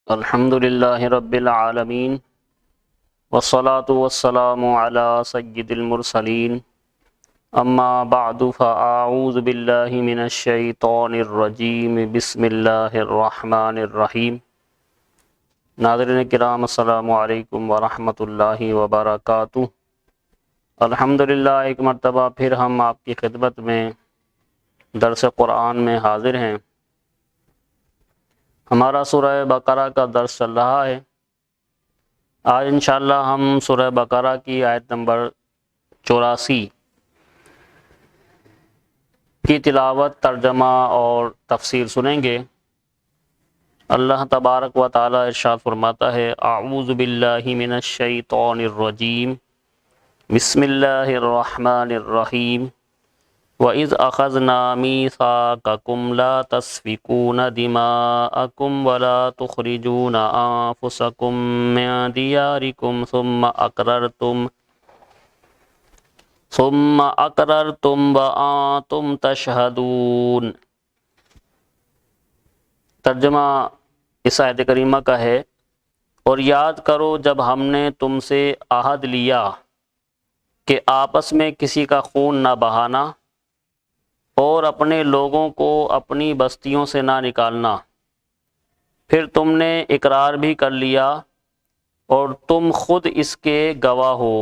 الحمد للہ رب العالمین والصلاة والسلام علی سید المرسلین اما بعد فاعوذ باللہ من الشیطان الرجیم بسم اللہ الرحمن الرحیم۔ ناظرین کرام السلام علیکم ورحمۃ اللہ وبرکاتہ۔ الحمدللہ ایک مرتبہ پھر ہم آپ کی خدمت میں درس قرآن میں حاضر ہیں۔ ہمارا سورہ بقرہ کا درس چل رہا ہے۔ آج انشاءاللہ ہم سورہ بقرہ کی آیت نمبر 84 کی تلاوت، ترجمہ اور تفسیر سنیں گے۔ اللہ تبارک و تعالی ارشاد فرماتا ہے: اعوذ باللہ من الشیطان الرجیم، بسم اللہ الرحمن الرحیم۔ وَإِذْ أَخَذْنَا مِيثَاقَكُمْ لَا تَسْفِكُونَ دِمَاءَكُمْ وَلَا تُخْرِجُونَ أَنفُسَكُمْ مِنْ دِيَارِكُمْ ثُمَّ أَقْرَرْتُمْ وَأَنْتُمْ تَشْهَدُونَ۔ ترجمہ اس آیت کریمہ کا ہے: اور یاد کرو جب ہم نے تم سے عہد لیا کہ آپس میں کسی کا خون نہ بہانا اور اپنے لوگوں کو اپنی بستیوں سے نہ نکالنا، پھر تم نے اقرار بھی کر لیا اور تم خود اس کے گواہ ہو۔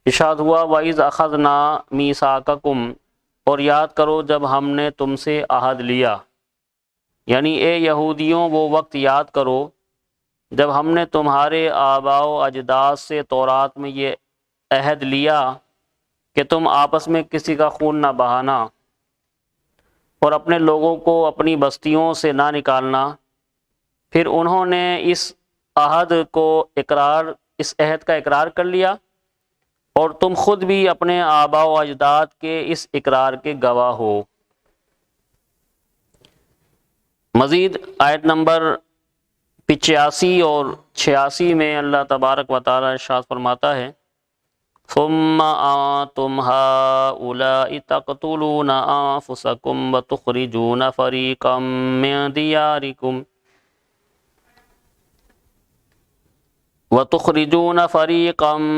ارشاد ہوا: وَإِذْ أَخَذْنَا مِيثَاقَكُمْ، اور یاد کرو جب ہم نے تم سے عہد لیا، یعنی اے یہودیوں وہ وقت یاد کرو جب ہم نے تمہارے آباء و اجداد سے تورات میں یہ عہد لیا کہ تم آپس میں کسی کا خون نہ بہانا اور اپنے لوگوں کو اپنی بستیوں سے نہ نکالنا۔ پھر انہوں نے اس عہد کا اقرار کر لیا اور تم خود بھی اپنے آباء و اجداد کے اس اقرار کے گواہ ہو۔ مزید آیت نمبر 85 اور 86 میں اللہ تبارک و تعالی ارشاد فرماتا ہے: ثم أنتم هؤلاء تقتلون أنفسكم وتخرجون فريقا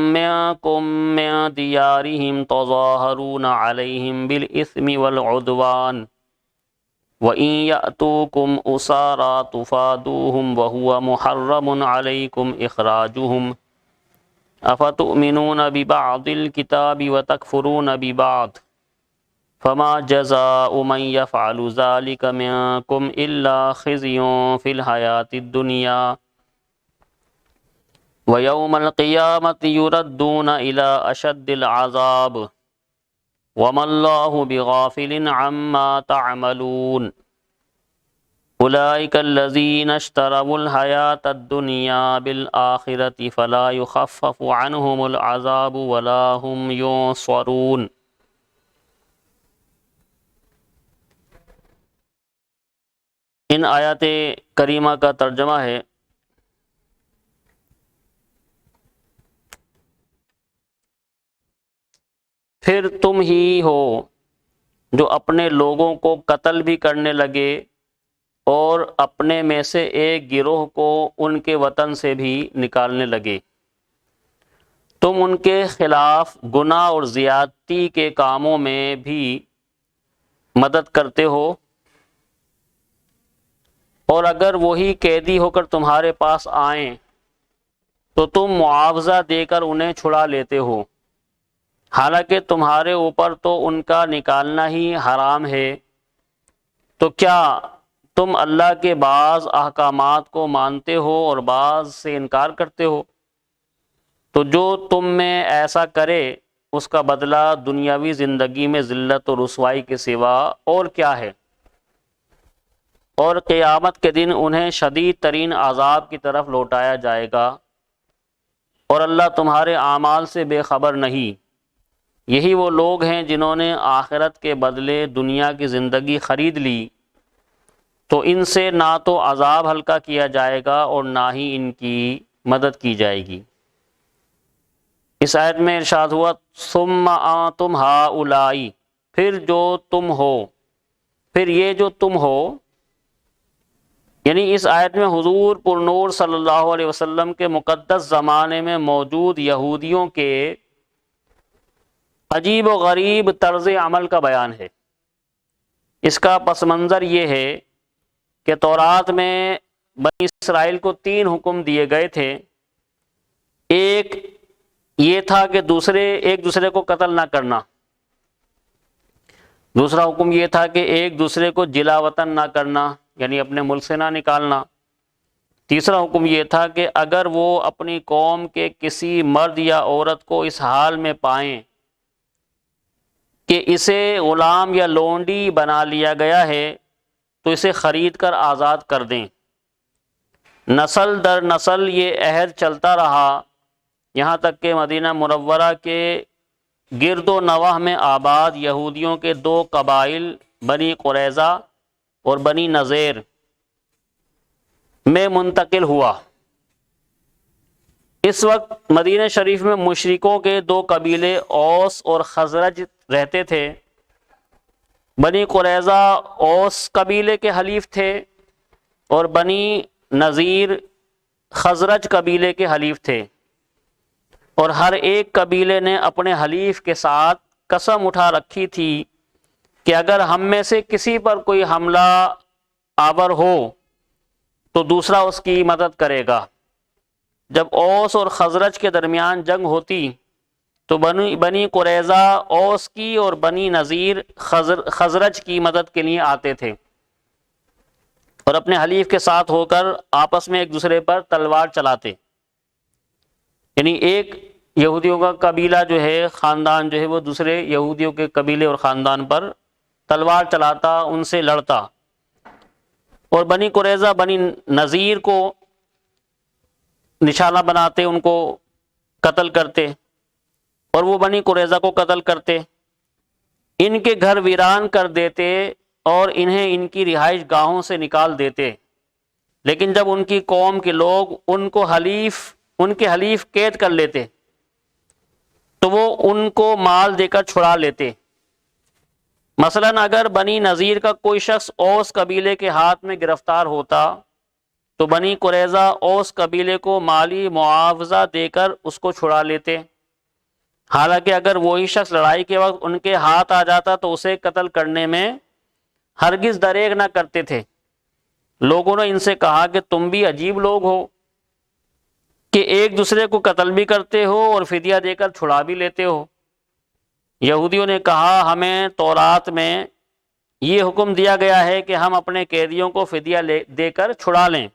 منكم من ديارهم تظاهرون عليهم بالإثم والعدوان وإن يأتوكم أسارى تفادوهم وهو محرم عليكم إخراجهم افتؤمنون ببعض الكتاب وتکفرون ببعض فما جزاء من يفعل ذلك منكم الا خزي في الحياة الدنيا ويوم القيامة يردون الى اشد العذاب وما الله بغافل عما تعملون اولئک الذین اشتروا الحیاة الدنیا بالآخرة فلا یخفف عنہم العذاب ولا هم ینصرون۔ ان آیات کریمہ کا ترجمہ ہے: پھر تم ہی ہو جو اپنے لوگوں کو قتل بھی کرنے لگے اور اپنے میں سے ایک گروہ کو ان کے وطن سے بھی نکالنے لگے۔ تم ان کے خلاف گناہ اور زیادتی کے کاموں میں بھی مدد کرتے ہو، اور اگر وہی قیدی ہو کر تمہارے پاس آئیں تو تم معاوضہ دے کر انہیں چھڑا لیتے ہو، حالانکہ تمہارے اوپر تو ان کا نکالنا ہی حرام ہے۔ تو کیا تم اللہ کے بعض احکامات کو مانتے ہو اور بعض سے انکار کرتے ہو؟ تو جو تم میں ایسا کرے اس کا بدلہ دنیاوی زندگی میں ذلت و رسوائی کے سوا اور کیا ہے، اور قیامت کے دن انہیں شدید ترین عذاب کی طرف لوٹایا جائے گا، اور اللہ تمہارے اعمال سے بے خبر نہیں۔ یہی وہ لوگ ہیں جنہوں نے آخرت کے بدلے دنیا کی زندگی خرید لی، تو ان سے نہ تو عذاب ہلکا کیا جائے گا اور نہ ہی ان کی مدد کی جائے گی۔ اس آیت میں ارشاد ہوا: ثم انتم ہؤلاء، پھر جو تم ہو، پھر یہ جو تم ہو، یعنی اس آیت میں حضور پر نور صلی اللہ علیہ وسلم کے مقدس زمانے میں موجود یہودیوں کے عجیب و غریب طرز عمل کا بیان ہے۔ اس کا پس منظر یہ ہے کہ تورات میں بنی اسرائیل کو 3 حکم دیے گئے تھے۔ ایک یہ تھا کہ ایک دوسرے کو قتل نہ کرنا، دوسرا حکم یہ تھا کہ ایک دوسرے کو جلا وطن نہ کرنا، یعنی اپنے ملک سے نہ نکالنا، تیسرا حکم یہ تھا کہ اگر وہ اپنی قوم کے کسی مرد یا عورت کو اس حال میں پائیں کہ اسے غلام یا لونڈی بنا لیا گیا ہے تو اسے خرید کر آزاد کر دیں۔ نسل در نسل یہ عہد چلتا رہا، یہاں تک کہ مدینہ منورہ کے گرد و نواح میں آباد یہودیوں کے 2 قبائل بنی قریظہ اور بنی نذیر میں منتقل ہوا۔ اس وقت مدینہ شریف میں مشرکوں کے 2 قبیلے اوس اور خزرج رہتے تھے۔ بنی قریظہ اوس قبیلے کے حلیف تھے اور بنی نذیر خزرج قبیلے کے حلیف تھے، اور ہر ایک قبیلے نے اپنے حلیف کے ساتھ قسم اٹھا رکھی تھی کہ اگر ہم میں سے کسی پر کوئی حملہ آور ہو تو دوسرا اس کی مدد کرے گا۔ جب اوس اور خزرج کے درمیان جنگ ہوتی تو بنی قریظہ اوس کی اور بنی نذیر خزرج کی مدد کے لیے آتے تھے اور اپنے حلیف کے ساتھ ہو کر آپس میں ایک دوسرے پر تلوار چلاتے، یعنی ایک یہودیوں کا قبیلہ جو ہے، خاندان جو ہے، وہ دوسرے یہودیوں کے قبیلے اور خاندان پر تلوار چلاتا، ان سے لڑتا، اور بنی قریظہ بنی نذیر کو نشانہ بناتے، ان کو قتل کرتے، اور وہ بنی قریظہ کو قتل کرتے، ان کے گھر ویران کر دیتے اور انہیں ان کی رہائش گاہوں سے نکال دیتے۔ لیکن جب ان کی قوم کے لوگ ان کے حلیف قید کر لیتے تو وہ ان کو مال دے کر چھڑا لیتے۔ مثلا اگر بنی نذیر کا کوئی شخص اوس قبیلے کے ہاتھ میں گرفتار ہوتا تو بنی قریظہ اوس قبیلے کو مالی معاوضہ دے کر اس کو چھڑا لیتے، حالانکہ اگر وہی شخص لڑائی کے وقت ان کے ہاتھ آ جاتا تو اسے قتل کرنے میں ہرگز دریغ نہ کرتے تھے۔ لوگوں نے ان سے کہا کہ تم بھی عجیب لوگ ہو کہ ایک دوسرے کو قتل بھی کرتے ہو اور فدیہ دے کر چھڑا بھی لیتے ہو۔ یہودیوں نے کہا ہمیں تورات میں یہ حکم دیا گیا ہے کہ ہم اپنے قیدیوں کو فدیہ دے کر چھڑا لیں۔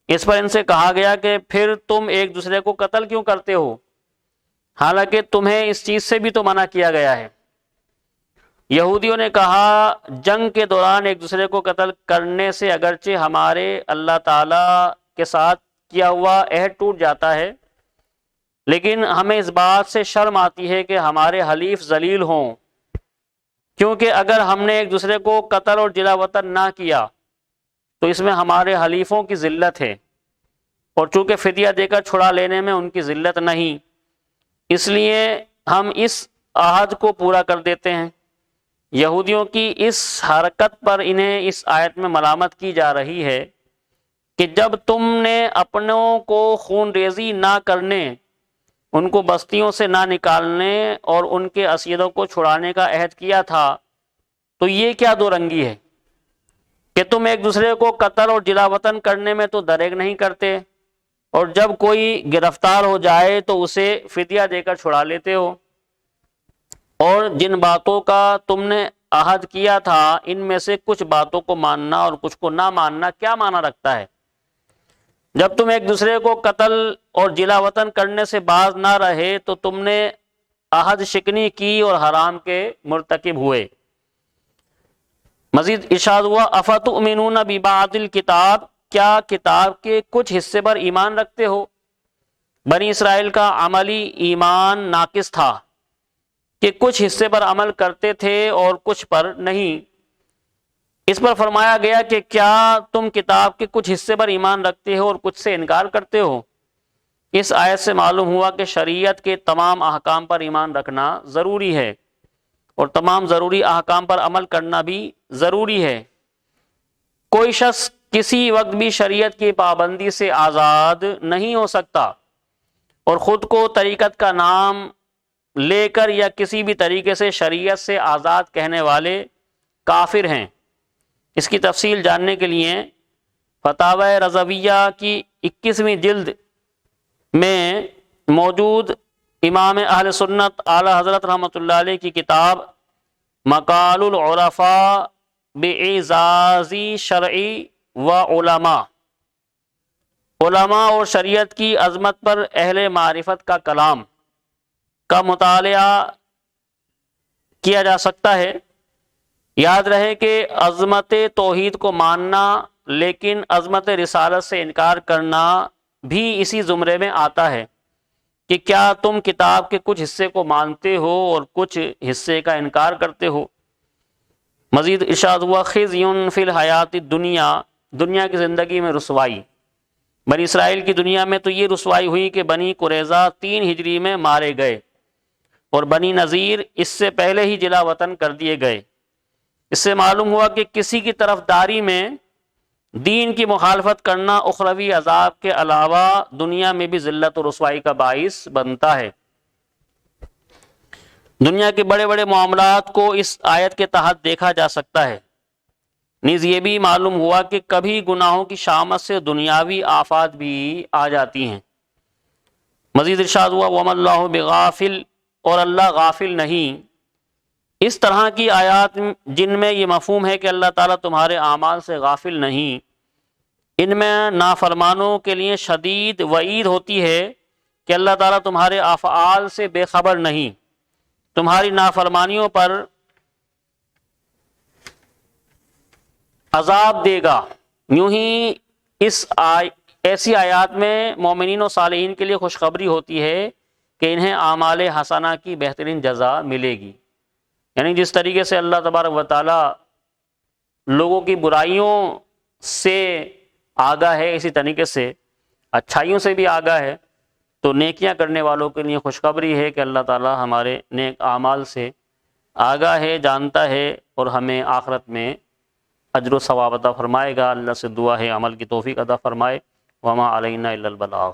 اس پر ان سے کہا گیا کہ پھر تم ایک دوسرے کو قتل کیوں کرتے ہو، حالانکہ تمہیں اس چیز سے بھی تو منع کیا گیا ہے۔ یہودیوں نے کہا جنگ کے دوران ایک دوسرے کو قتل کرنے سے اگرچہ ہمارے اللہ تعالی کے ساتھ کیا ہوا عہد ٹوٹ جاتا ہے، لیکن ہمیں اس بات سے شرم آتی ہے کہ ہمارے حلیف ذلیل ہوں، کیونکہ اگر ہم نے ایک دوسرے کو قتل اور جلا وطن نہ کیا تو اس میں ہمارے حلیفوں کی ذلت ہے، اور چونکہ فدیہ دے کر چھڑا لینے میں ان کی ذلت نہیں، اس لیے ہم اس عہد کو پورا کر دیتے ہیں۔ یہودیوں کی اس حرکت پر انہیں اس آیت میں ملامت کی جا رہی ہے کہ جب تم نے اپنوں کو خون ریزی نہ کرنے، ان کو بستیوں سے نہ نکالنے اور ان کے اسیروں کو چھڑانے کا عہد کیا تھا تو یہ کیا دو رنگی ہے کہ تم ایک دوسرے کو قتل اور جلا وطن کرنے میں تو دریغ نہیں کرتے، اور جب کوئی گرفتار ہو جائے تو اسے فدیہ دے کر چھڑا لیتے ہو۔ اور جن باتوں کا تم نے عہد کیا تھا ان میں سے کچھ باتوں کو ماننا اور کچھ کو نہ ماننا کیا معنی رکھتا ہے؟ جب تم ایک دوسرے کو قتل اور جلا وطن کرنے سے باز نہ رہے تو تم نے عہد شکنی کی اور حرام کے مرتکب ہوئے۔ مزید ارشاد ہوا افتؤمنون ببعض الکتاب، کیا کتاب کے کچھ حصے پر ایمان رکھتے ہو؟ بنی اسرائیل کا عملی ایمان ناقص تھا کہ کچھ حصے پر عمل کرتے تھے اور کچھ پر نہیں۔ اس پر فرمایا گیا کہ کیا تم کتاب کے کچھ حصے پر ایمان رکھتے ہو اور کچھ سے انکار کرتے ہو؟ اس آیت سے معلوم ہوا کہ شریعت کے تمام احکام پر ایمان رکھنا ضروری ہے اور تمام ضروری احکام پر عمل کرنا بھی ضروری ہے۔ کوئی شخص کسی وقت بھی شریعت کی پابندی سے آزاد نہیں ہو سکتا، اور خود کو طریقت کا نام لے کر یا کسی بھی طریقے سے شریعت سے آزاد کہنے والے کافر ہیں۔ اس کی تفصیل جاننے کے لیے فتاوی رضویہ کی 21ویں جلد میں موجود امام اہل سنت اعلی حضرت رحمۃ اللہ علیہ کی کتاب مقال العرفاء باعزاز شرعی و علماء، علماء اور شریعت کی عظمت پر اہل معرفت کا کلام کا مطالعہ کیا جا سکتا ہے۔ یاد رہے کہ عظمت توحید کو ماننا لیکن عظمت رسالت سے انکار کرنا بھی اسی زمرے میں آتا ہے کہ کیا تم کتاب کے کچھ حصے کو مانتے ہو اور کچھ حصے کا انکار کرتے ہو۔ مزید ارشاد ہوا خزی فی الحیات الدنیا، دنیا کی زندگی میں رسوائی۔ بنی اسرائیل کی دنیا میں تو یہ رسوائی ہوئی کہ بنی قریظہ 3 ہجری میں مارے گئے اور بنی نذیر اس سے پہلے ہی جلا وطن کر دیے گئے۔ اس سے معلوم ہوا کہ کسی کی طرفداری میں دین کی مخالفت کرنا اخروی عذاب کے علاوہ دنیا میں بھی ذلت و رسوائی کا باعث بنتا ہے۔ دنیا کے بڑے بڑے معاملات کو اس آیت کے تحت دیکھا جا سکتا ہے۔ نیز یہ بھی معلوم ہوا کہ کبھی گناہوں کی شامت سے دنیاوی آفات بھی آ جاتی ہیں۔ مزید ارشاد ہوا وَمَا اللَّهُ بِغَافِلٍ، اور اللہ غافل نہیں۔ اس طرح کی آیات جن میں یہ مفہوم ہے کہ اللہ تعالیٰ تمہارے اعمال سے غافل نہیں، ان میں نافرمانوں کے لیے شدید وعید ہوتی ہے کہ اللہ تعالیٰ تمہارے افعال سے بے خبر نہیں، تمہاری نافرمانیوں پر عذاب دے گا۔ یوں ہی ایسی آیات میں مومنین و صالحین کے لیے خوشخبری ہوتی ہے کہ انہیں اعمال حسنہ کی بہترین جزا ملے گی۔ یعنی جس طریقے سے اللہ تبارک و تعالی لوگوں کی برائیوں سے آگاہ ہے، اسی طریقے سے اچھائیوں سے بھی آگاہ ہے، تو نیکیاں کرنے والوں کے لیے خوشخبری ہے کہ اللہ تعالی ہمارے نیک اعمال سے آگاہ ہے، جانتا ہے، اور ہمیں آخرت میں اجر و ثواب عطا فرمائے گا۔ اللہ سے دعا ہے عمل کی توفیق عطا فرمائے۔ وما علینا الا البلاغ۔